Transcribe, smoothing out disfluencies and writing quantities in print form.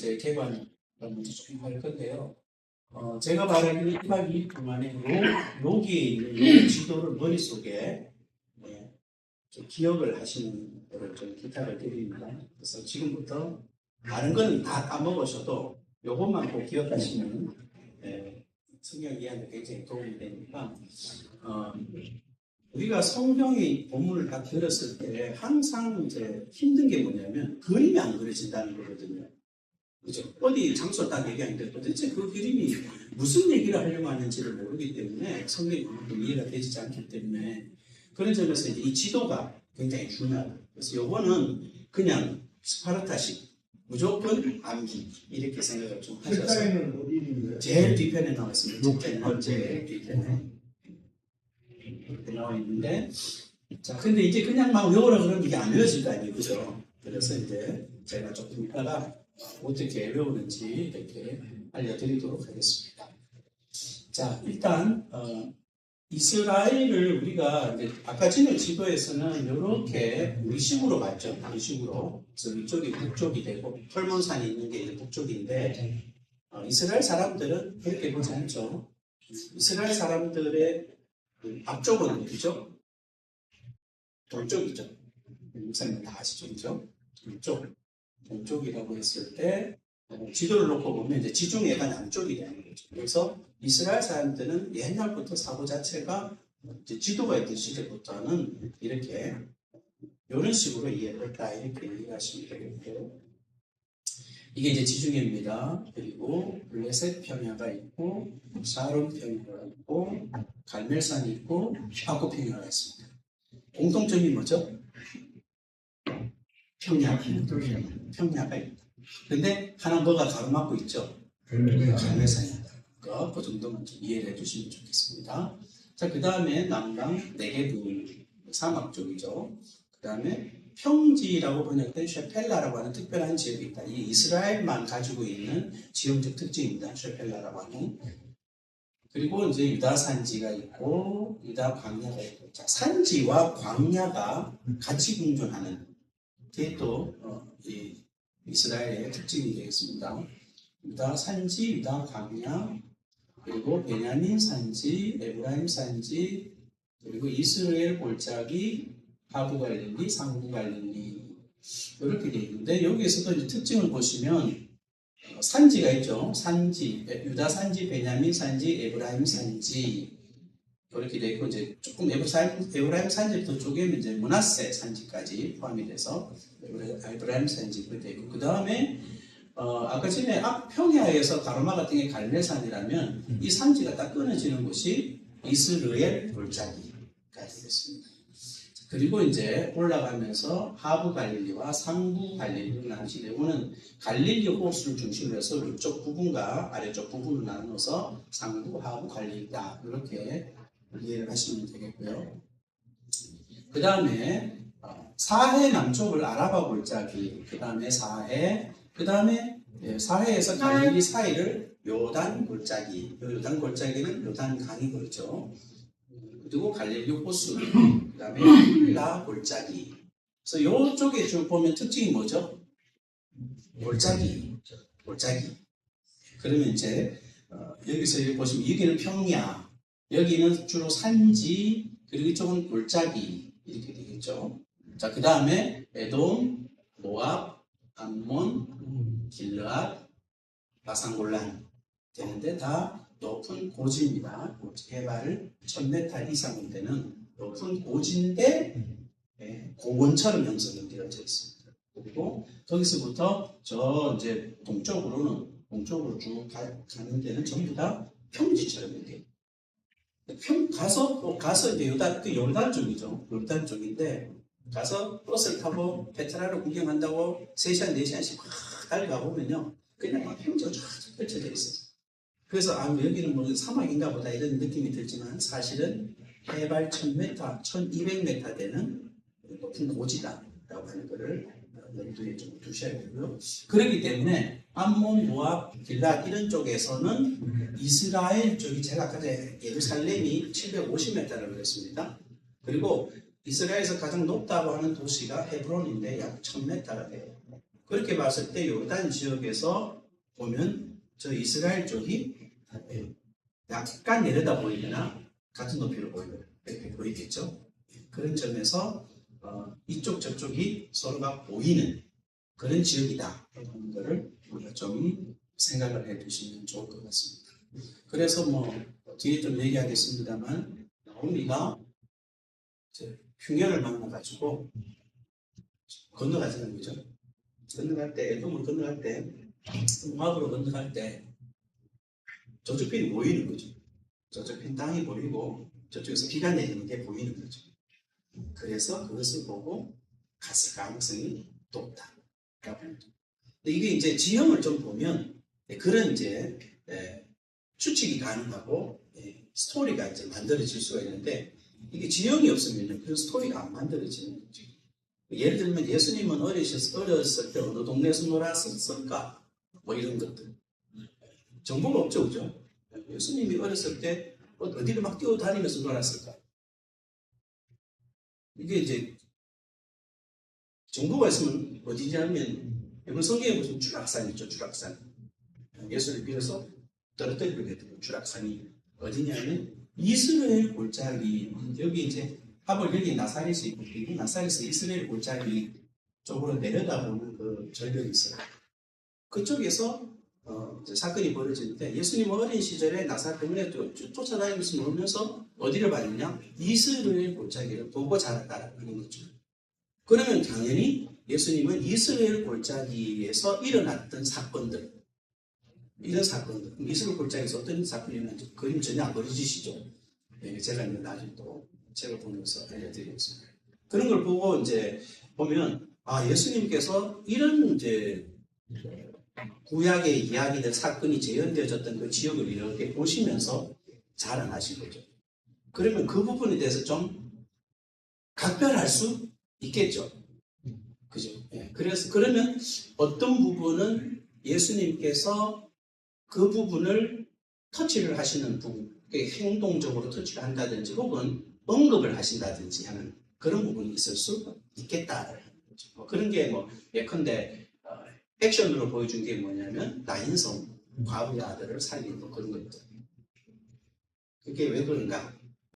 이제 개관을 먼저 조금 할 건데요. 제가 바라기는 1박 2일 동안에 여기에 있는 이 지도를 머릿속에 좀 기억을 하시는 거를 좀 부탁을 드립니다. 그래서 지금부터 다른 건 다 까먹으셔도 요것만 꼭 기억하시면 성경 이해하는 데 굉장히 도움이 되니까 우리가 성경의 본문을 다 들었을 때 항상 이제 힘든 게 뭐냐면 그림이 안 그려진다는 거거든요. 그죠? 어디 장소 딱 얘기하는데 도대체 그 그림이 무슨 얘기를 하려고 하는지를 모르기 때문에 성경이 이해가 되지 않기 때문에 그런 점에서 이제 이 지도가 굉장히 중요하다. 그래서 요거는 그냥 스파르타식 무조건 암기 이렇게 생각을 좀 하셔서 책자에는 어디 있는 거예요? 제일 뒤편에 나와 있습니다. 6번째 뒤편에 이렇게 나와 있는데 자 근데 이제 그냥 막 외우라 그러면 이게 안 외워질 거 아니에요, 그죠? 그래서 이제 제가 조금 이따가 어떻게 외우는지 이렇게 알려드리도록 하겠습니다. 자 일단 이스라엘을 우리가 이제 아까 지는 지도에서는 이렇게 의식으로 봤죠. 의식으로. 그래서 이쪽이 북쪽이 되고 헐몬산이 있는 게 이제 북쪽인데 이스라엘 사람들은 그렇게 보지 않죠. 이스라엘 사람들의 앞쪽은 어디죠? 동쪽이죠. 목사님 다 아시죠? 그죠? 동쪽이라고 했을 때 지도를 놓고 보면 이제 지중해가 남쪽이 되는 거죠. 그래서 이스라엘 사람들은 옛날부터 사고 자체가 이제 지도가 있던 시대부터는 이렇게 이런 식으로 이해를 했다 이렇게 이해하시면 되겠고요. 이게 이제 지중해입니다. 그리고 블레셋 평야가 있고 사론 평야가 있고 갈멜산이 있고 아고 평야가 있습니다. 공통점이 뭐죠? 평야가 있다. 근데 하나 뭐가 가로막고 있죠? 갈멜산입니다. 그 정도만 좀 이해를 해주시면 좋겠습니다. 자, 그 다음에 남방 네게브 사막 쪽이죠. 그 다음에 평지라고 번역된 쉐펠라라고 하는 특별한 지역이 있다. 이 이스라엘만 가지고 있는 지형적 특징입니다. 쉐펠라라고 하는. 그리고 이제 유다 산지가 있고 유다 광야가 있고. 자, 산지와 광야가 같이 공존하는 게 또 이스라엘의 특징이 되겠습니다. 유다 산지, 유다 광야, 그리고 베냐민 산지, 에브라임 산지, 그리고 이스라엘 골짜기, 하부 갈릴리, 상부 갈릴리 이렇게 되어 있는데 여기에서도 이제 특징을 보시면 산지가 있죠. 산지, 유다 산지, 베냐민 산지, 에브라임 산지 이렇게 되어 있고 이제 조금 에브라임 산지부터 쪼개면 이제 므낫세 산지까지 포함이 돼서 에브라임 산지 그렇게 되어 있고 그 다음에 아까 전에 앞평야에서 가로막았던 게 갈멜산이라면 이 산지가 딱 끊어지는 곳이 이스라엘 골짜기가 되겠습니다. 그리고 이제 올라가면서 하부 갈릴리와 상부 갈릴리로 나누시되 이거는 갈릴리 호수를 중심으로 해서 위쪽 부분과 아래쪽 부분을 나눠서 상부, 하부 갈릴리다 이렇게 이해를 하시면 되겠고요. 그 다음에 사해 남쪽을 아라바 골짜기, 그 다음에 사해, 그 다음에 사해에서 갈릴리 사이를 요단 골짜기, 요단 골짜기는 요단 강이 그렇죠. 그리고 갈릴리 호수, 그 다음에 힐라 골짜기. 그래서 이쪽에 쭉 보면 특징이 뭐죠? 골짜기. 그러면 이제 여기서 여기 보시면 여기는 평야, 여기는 주로 산지, 그리고 이쪽은 골짜기 이렇게 되겠죠. 자, 그 다음에 에돔, 모압, 암몬, 길르앗, 바산골란 되는데 다 높은 고지입니다. 해발 1000m 이상 되는 높은 고지인데 고원처럼 형성이 되어져 있습니다. 그리고 거기서부터 저 이제 동쪽으로 쭉 가는 데는 전부 다 평지처럼 이렇게 가서 이제 요르단 쪽이죠. 요르단 쪽인데 가서 버스를 타고 페트라를 구경한다고 3시간, 4시간씩 막 달려가 보면요. 그냥 막 평지가 쫙 펼쳐져 있어요. 그래서 여기는 뭐 사막인가 보다 이런 느낌이 들지만 사실은 해발 1000m, 1200m 되는 높은 고지다라고 하는 것을 염두에 좀 두셔야 되고요. 그렇기 때문에 암몬, 모압, 길랏 이런 쪽에서는 이스라엘 쪽이 제가 아까 예루살렘이 750m라고 그랬습니다. 그리고 이스라엘에서 가장 높다고 하는 도시가 헤브론인데 약 1000m가 돼요. 그렇게 봤을 때 요르단 지역에서 보면 저 이스라엘 쪽이 약간 내려다 보이거나 같은 높이로 보이겠죠. 그런 점에서 이쪽 저쪽이 서로가 보이는 그런 지역이다 하는 것을 우리가 좀 생각을 해 두시면 좋을 것 같습니다. 그래서 뭐 뒤에 좀 얘기하겠습니다만 나오미가 흉년을 만나가지고 건너가자는 거죠. 건너갈 때 에돔을 건너갈 때 모압으로 건너갈 때 저쪽 편이 보이는 거죠. 저쪽 편 땅이 보이고 저쪽에서 비가 내리는 게 보이는 거죠. 그래서 그것을 보고 갔을 가능성이 높다. 근데 이게 이제 지형을 좀 보면 그런 이제 추측이 가능하고 스토리가 이제 만들어질 수가 있는데 이게 지형이 없으면 그런 스토리가 안 만들어지는 거죠. 예를 들면 예수님은 어렸을 때 어느 동네에서 놀았을까? 뭐 이런 것들. 정보가 없죠, 그죠? 예수님이 어렸을 때 어디를 막 뛰어다니면서 놀았을까? 이게 이제 정보가 있으면 어디냐면 이번 성경에 무슨 주락산 있죠, 주락산. 예수를 빌어서 떨어뜨리게 되는 주락산이 어디냐면 이스라엘 골짜기. 여기 이제 하볼 여기 나사렛이 있고 이 나사렛에서 이스라엘 골짜기 쪽으로 내려다보는 그 절벽이 있어요. 그쪽에서 사건이 벌어지는데 예수님 어린 시절에 나사렛에 쫓아다니면서 놀면서 어디를 봤느냐? 이스라엘 골짜기를 보고 자랐다는 거죠. 그러면 당연히 예수님은 이스라엘 골짜기에서 일어났던 사건들, 이런 사건들, 이스라엘 골짜기에서 어떤 사건이 일어났는지 그림 전혀 안 그려지시죠? 제가 이제 나중에 또 책을 보면서 알려드리겠습니다. 그런 걸 보고 이제 보면 예수님께서 이런 이제 구약의 이야기들 사건이 재현되어졌던 그 지역을 이렇게 보시면서 자라나신 거죠. 그러면 그 부분에 대해서 좀 각별할 수 있겠죠. 그죠? 그래서 그러면 어떤 부분은 예수님께서 그 부분을 터치를 하시는 부분, 행동적으로 터치를 한다든지 혹은 언급을 하신다든지 하는 그런 부분이 있을 수 있겠다. 그런 게 예컨대 액션으로 보여준 게 뭐냐면 나인성 과부의 아들을 살리는 그런 것들. 그게 왜 그런가?